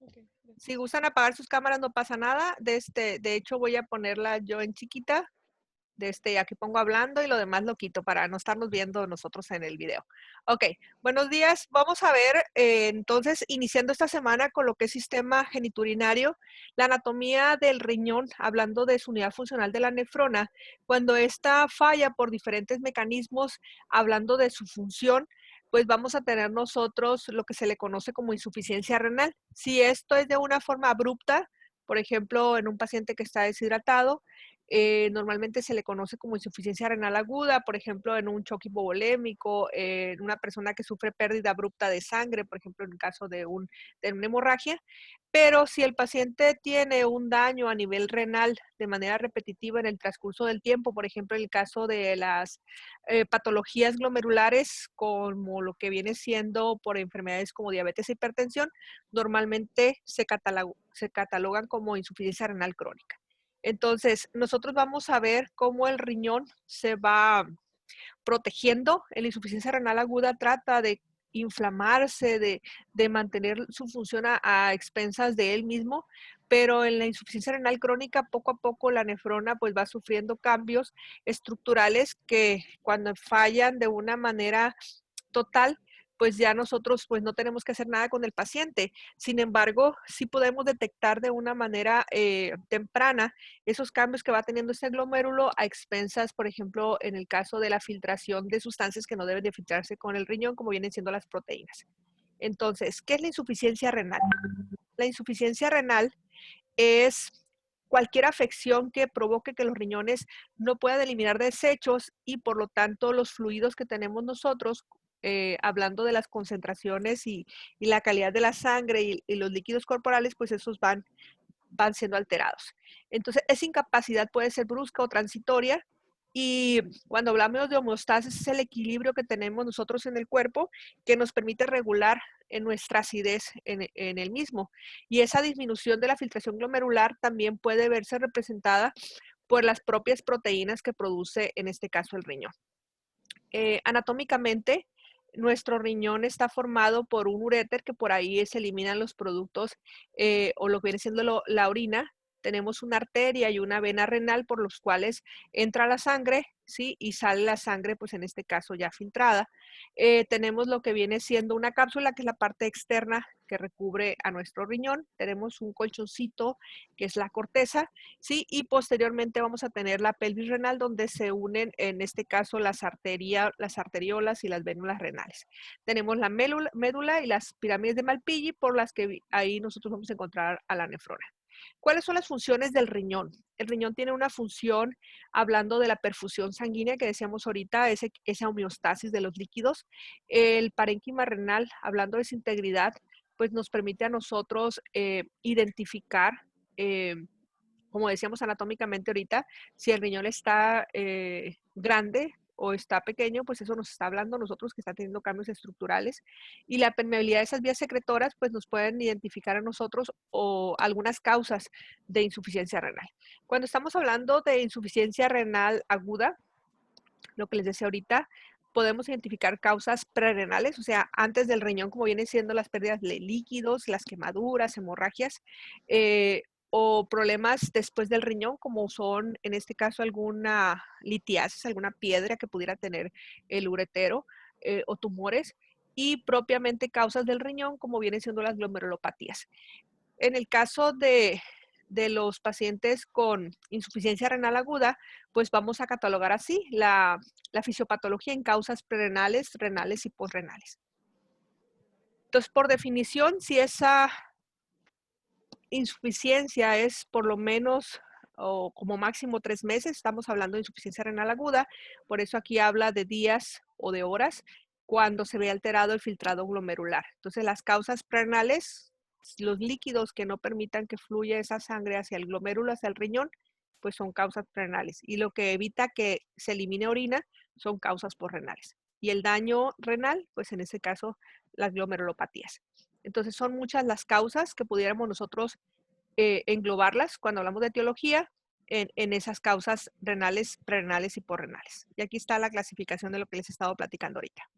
Ok, Si gracias. gustan apagar sus cámaras no pasa nada. De hecho voy a ponerla yo en chiquita. Aquí pongo hablando y lo demás lo quito para no estarnos viendo nosotros en el video. Ok, buenos días. Vamos a ver, entonces, iniciando esta semana con lo que es sistema geniturinario, la anatomía del riñón, hablando de su unidad funcional de la nefrona, cuando esta falla por diferentes mecanismos, hablando de su función, pues vamos a tener nosotros lo que se le conoce como insuficiencia renal. Si esto es de una forma abrupta, por ejemplo, en un paciente que está deshidratado, normalmente se le conoce como insuficiencia renal aguda, por ejemplo, en un choque hipovolémico, en una persona que sufre pérdida abrupta de sangre, por ejemplo, en el caso de una hemorragia. Pero si el paciente tiene un daño a nivel renal de manera repetitiva en el transcurso del tiempo, por ejemplo, en el caso de las patologías glomerulares, como lo que viene siendo por enfermedades como diabetes e hipertensión, normalmente se catalogan como insuficiencia renal crónica. Entonces, nosotros vamos a ver cómo el riñón se va protegiendo. En la insuficiencia renal aguda trata de inflamarse, de mantener su función a expensas de él mismo, pero en la insuficiencia renal crónica poco a poco la nefrona pues va sufriendo cambios estructurales que cuando fallan de una manera total, pues ya nosotros pues no tenemos que hacer nada con el paciente. Sin embargo, sí podemos detectar de una manera temprana esos cambios que va teniendo este glomérulo a expensas, por ejemplo, en el caso de la filtración de sustancias que no deben de filtrarse con el riñón, como vienen siendo las proteínas. Entonces, ¿qué es la insuficiencia renal? La insuficiencia renal es cualquier afección que provoque que los riñones no puedan eliminar desechos y por lo tanto los fluidos que tenemos nosotros, hablando de las concentraciones y la calidad de la sangre y los líquidos corporales, pues esos van siendo alterados. Entonces, esa incapacidad puede ser brusca o transitoria. Y cuando hablamos de homeostasis, es el equilibrio que tenemos nosotros en el cuerpo que nos permite regular en nuestra acidez en el mismo. Y esa disminución de la filtración glomerular también puede verse representada por las propias proteínas que produce, en este caso, el riñón. Anatómicamente, nuestro riñón está formado por un uréter que por ahí se eliminan los productos o lo que viene siendo la orina. Tenemos una arteria y una vena renal por los cuales entra la sangre, ¿sí? Y sale la sangre, pues en este caso ya filtrada. Tenemos lo que viene siendo una cápsula, que es la parte externa que recubre a nuestro riñón. Tenemos un colchoncito, que es la corteza, ¿sí? Y posteriormente vamos a tener la pelvis renal, donde se unen, en este caso, las arteriolas y las vénulas renales. Tenemos la médula y las pirámides de Malpighi, por las que ahí nosotros vamos a encontrar a la nefrona. ¿Cuáles son las funciones del riñón? El riñón tiene una función, hablando de la perfusión sanguínea que decíamos ahorita, esa homeostasis de los líquidos. El parénquima renal, hablando de su integridad, pues nos permite a nosotros identificar, eh, como decíamos anatómicamente ahorita, si el riñón está grande o está pequeño, pues eso nos está hablando a nosotros que está teniendo cambios estructurales. Y la permeabilidad de esas vías secretoras, pues nos pueden identificar a nosotros o algunas causas de insuficiencia renal. Cuando estamos hablando de insuficiencia renal aguda, lo que les decía ahorita, podemos identificar causas prerrenales, o sea, antes del riñón, como vienen siendo las pérdidas de líquidos, las quemaduras, hemorragias, o problemas después del riñón, como son, en este caso, alguna litiasis, alguna piedra que pudiera tener el uretero, o tumores, y propiamente causas del riñón, como vienen siendo las glomerulopatías. En el caso de los pacientes con insuficiencia renal aguda, pues vamos a catalogar así la fisiopatología en causas prerenales, renales y posrenales. Entonces, por definición, si esa insuficiencia es por lo menos o como máximo 3 meses, estamos hablando de insuficiencia renal aguda, por eso aquí habla de días o de horas cuando se ve alterado el filtrado glomerular. Entonces, las causas prerenales, los líquidos que no permitan que fluya esa sangre hacia el glomérulo, hacia el riñón, pues son causas prerenales. Y lo que evita que se elimine orina son causas posrenales. Y el daño renal, pues en este caso, las glomerulopatías. Entonces, son muchas las causas que pudiéramos nosotros englobarlas cuando hablamos de etiología en esas causas renales, prerenales y posrenales. Y aquí está la clasificación de lo que les he estado platicando ahorita.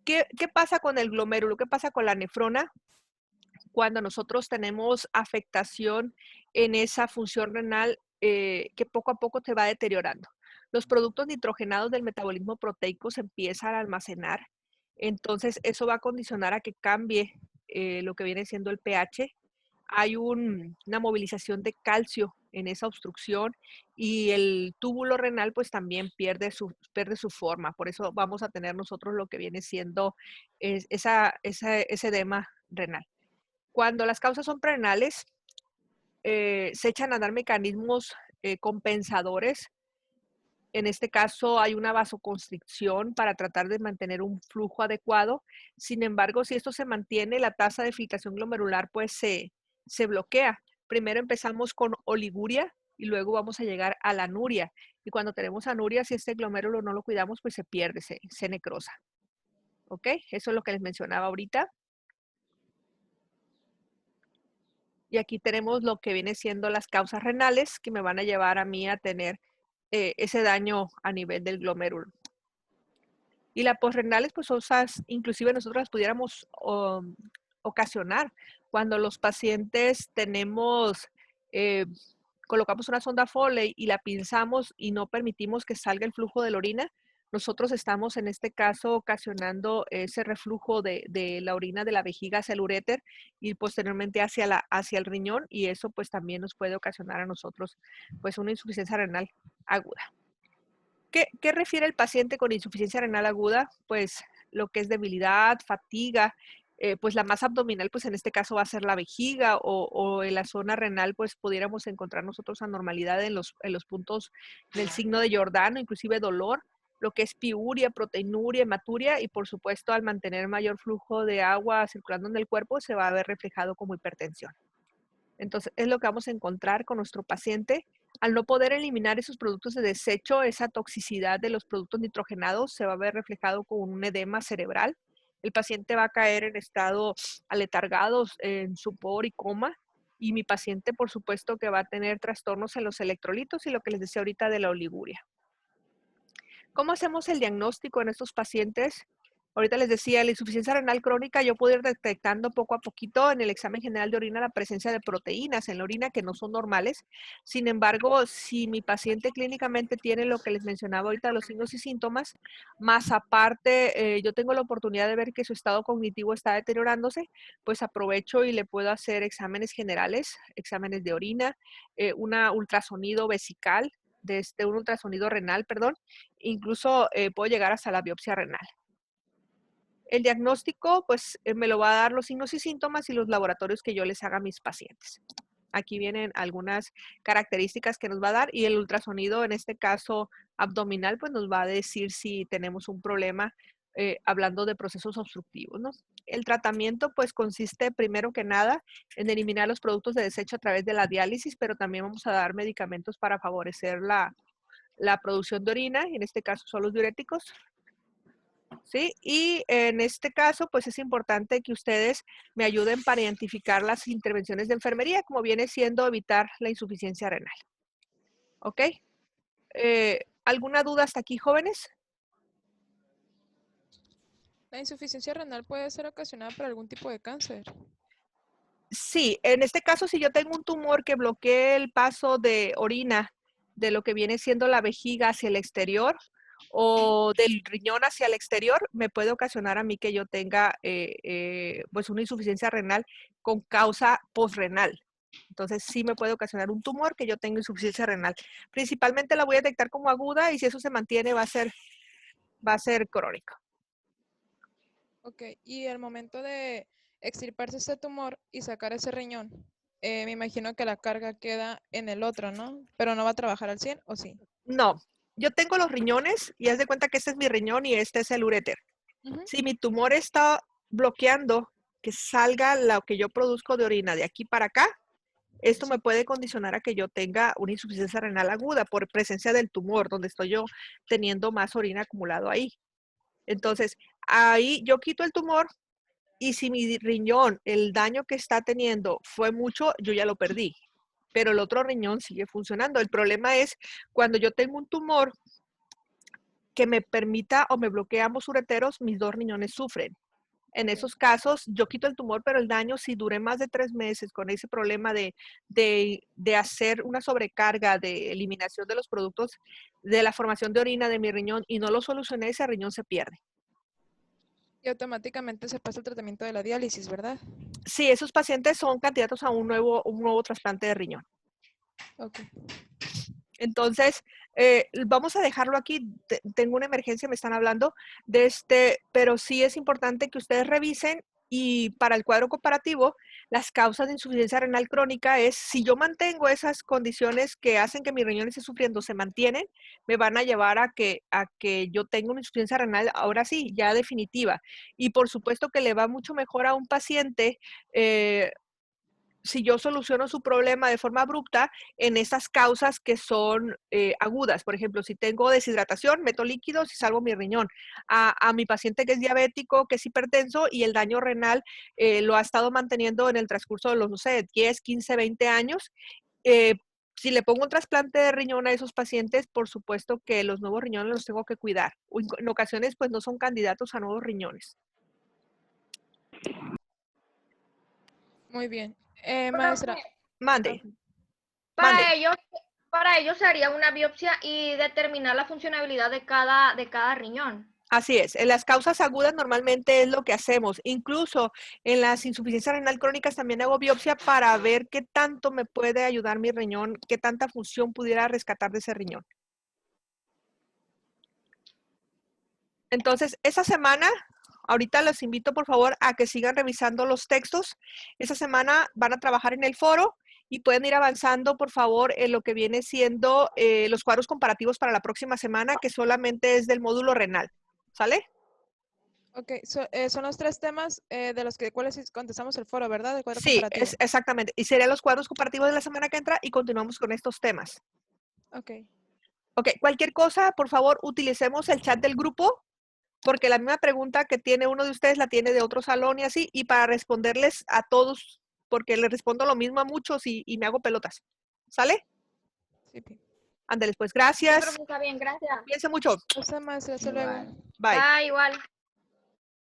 ¿Qué pasa con el glomérulo? ¿Qué pasa con la nefrona? cuando nosotros tenemos afectación en esa función renal que poco a poco te va deteriorando. Los productos nitrogenados del metabolismo proteico se empiezan a almacenar, entonces eso va a condicionar a que cambie lo que viene siendo el pH. Hay una movilización de calcio en esa obstrucción y el túbulo renal pues también pierde su forma. Por eso vamos a tener nosotros lo que viene siendo ese edema renal. Cuando las causas son prerenales, se echan a dar mecanismos compensadores. En este caso hay una vasoconstricción para tratar de mantener un flujo adecuado. Sin embargo, si esto se mantiene, la tasa de filtración glomerular pues se bloquea. Primero empezamos con oliguria y luego vamos a llegar a la anuria. Y cuando tenemos anuria, si este glomérulo no lo cuidamos, pues se pierde, se necrosa. ¿Ok? Eso es lo que les mencionaba ahorita. Y aquí tenemos lo que viene siendo las causas renales que me van a llevar a mí a tener ese daño a nivel del glomérulo. Y las posrenales, pues, inclusive nosotros las pudiéramos ocasionar cuando los pacientes eh, colocamos una sonda Foley y la pinzamos y no permitimos que salga el flujo de la orina. Nosotros estamos en este caso ocasionando ese reflujo de la orina de la vejiga hacia el uréter y posteriormente hacia el riñón, y eso pues también nos puede ocasionar a nosotros pues una insuficiencia renal aguda. ¿Qué refiere el paciente con insuficiencia renal aguda? Pues lo que es debilidad, fatiga, pues la masa abdominal, pues en este caso va a ser la vejiga o en la zona renal, pues pudiéramos encontrar nosotros anormalidad en los puntos del signo de Giordano, inclusive dolor, lo que es piuria, proteinuria, hematuria y por supuesto al mantener mayor flujo de agua circulando en el cuerpo se va a ver reflejado como hipertensión. Entonces, es lo que vamos a encontrar con nuestro paciente. Al no poder eliminar esos productos de desecho, esa toxicidad de los productos nitrogenados se va a ver reflejado con un edema cerebral. El paciente va a caer en estado aletargado, en sopor y coma. Y mi paciente, por supuesto, que va a tener trastornos en los electrolitos y lo que les decía ahorita de la oliguria. ¿Cómo hacemos el diagnóstico en estos pacientes? Ahorita les decía, la insuficiencia renal crónica, yo puedo ir detectando poco a poquito en el examen general de orina la presencia de proteínas en la orina que no son normales. Sin embargo, si mi paciente clínicamente tiene lo que les mencionaba ahorita, los signos y síntomas, más aparte, yo tengo la oportunidad de ver que su estado cognitivo está deteriorándose, pues aprovecho y le puedo hacer exámenes generales, exámenes de orina, una ultrasonido vesical, un ultrasonido renal, perdón, incluso puedo llegar hasta la biopsia renal. El diagnóstico, pues, me lo va a dar los signos y síntomas y los laboratorios que yo les haga a mis pacientes. Aquí vienen algunas características que nos va a dar y el ultrasonido, en este caso abdominal, pues nos va a decir si tenemos un problema hablando de procesos obstructivos, ¿no? El tratamiento, pues, consiste primero que nada en eliminar los productos de desecho a través de la diálisis, pero también vamos a dar medicamentos para favorecer la producción de orina, y en este caso son los diuréticos, ¿sí? Y en este caso, pues es importante que ustedes me ayuden para identificar las intervenciones de enfermería, como viene siendo evitar la insuficiencia renal. ¿Ok? ¿Alguna duda hasta aquí, jóvenes? La insuficiencia renal puede ser ocasionada por algún tipo de cáncer. Sí, en este caso, si yo tengo un tumor que bloquee el paso de orina de lo que viene siendo la vejiga hacia el exterior o del riñón hacia el exterior, me puede ocasionar a mí que yo tenga pues una insuficiencia renal con causa posrenal. Entonces sí me puede ocasionar un tumor que yo tenga insuficiencia renal. Principalmente la voy a detectar como aguda y si eso se mantiene va a ser crónico. Ok, y al momento de extirparse ese tumor y sacar ese riñón, me imagino que la carga queda en el otro, ¿no? Pero no va a trabajar al 100, ¿o sí? No, yo tengo los riñones y haz de cuenta que este es mi riñón y este es el uréter. Ujú. Si mi tumor está bloqueando que salga lo que yo produzco de orina de aquí para acá, esto me puede condicionar a que yo tenga una insuficiencia renal aguda por presencia del tumor, donde estoy yo teniendo más orina acumulado ahí. Entonces, ahí yo quito el tumor y si mi riñón, el daño que está teniendo fue mucho, yo ya lo perdí. Pero el otro riñón sigue funcionando. El problema es cuando yo tengo un tumor que me permita o me bloquea ambos ureteros, mis dos riñones sufren. En Ok. esos casos, yo quito el tumor, pero el daño, si duré más de 3 meses con ese problema de hacer una sobrecarga de eliminación de los productos de la formación de orina de mi riñón y no lo solucioné, ese riñón se pierde. Y automáticamente se pasa el tratamiento de la diálisis, ¿verdad? Sí, esos pacientes son candidatos a un nuevo trasplante de riñón. Ok. Entonces, vamos a dejarlo aquí. Tengo una emergencia, me están hablando pero sí es importante que ustedes revisen y para el cuadro comparativo, las causas de insuficiencia renal crónica es si yo mantengo esas condiciones que hacen que mi riñón esté sufriendo, se mantienen, me van a llevar a que yo tenga una insuficiencia renal, ahora sí, ya definitiva. Y por supuesto que le va mucho mejor a un paciente si yo soluciono su problema de forma abrupta en esas causas que son agudas. Por ejemplo, si tengo deshidratación, meto líquidos y salvo mi riñón. A mi paciente que es diabético, que es hipertenso y el daño renal lo ha estado manteniendo en el transcurso de los, no sé, 10, 15, 20 años. Eh, si le pongo un trasplante de riñón a esos pacientes, por supuesto que los nuevos riñones los tengo que cuidar. En ocasiones, pues no son candidatos a nuevos riñones. Muy bien. Maestra, Profe, Mande, ah, mande. para ellos, para ellos se haría una biopsia y determinar la funcionabilidad de cada riñón. Así es, en las causas agudas normalmente es lo que hacemos. Incluso en las insuficiencias renal crónicas también hago biopsia para ver qué tanto me puede ayudar mi riñón, qué tanta función pudiera rescatar de ese riñón. Entonces, esa semana, ahorita los invito por favor a que sigan revisando los textos. Esa semana van a trabajar en el foro y pueden ir avanzando por favor en lo que viene siendo los cuadros comparativos para la próxima semana, que solamente es del módulo renal. ¿Sale? ok, son los 3 temas de los cuales contestamos el foro, ¿verdad? El cuadro Sí, comparativo. es exactamente. Y serían los cuadros comparativos de la semana que entra y continuamos con estos temas. Ok, Ok, cualquier cosa, por favor, utilicemos el chat del grupo, porque la misma pregunta que tiene uno de ustedes la tiene de otro salón y así, y para responderles a todos, porque les respondo lo mismo a muchos y me hago pelotas. ¿Sale? sí, pi. Ándeles, pues Sí, gracias. profe, está bien, gracias. Cuídense mucho. Maestra, hasta luego. Igual. Bye. Bye, igual.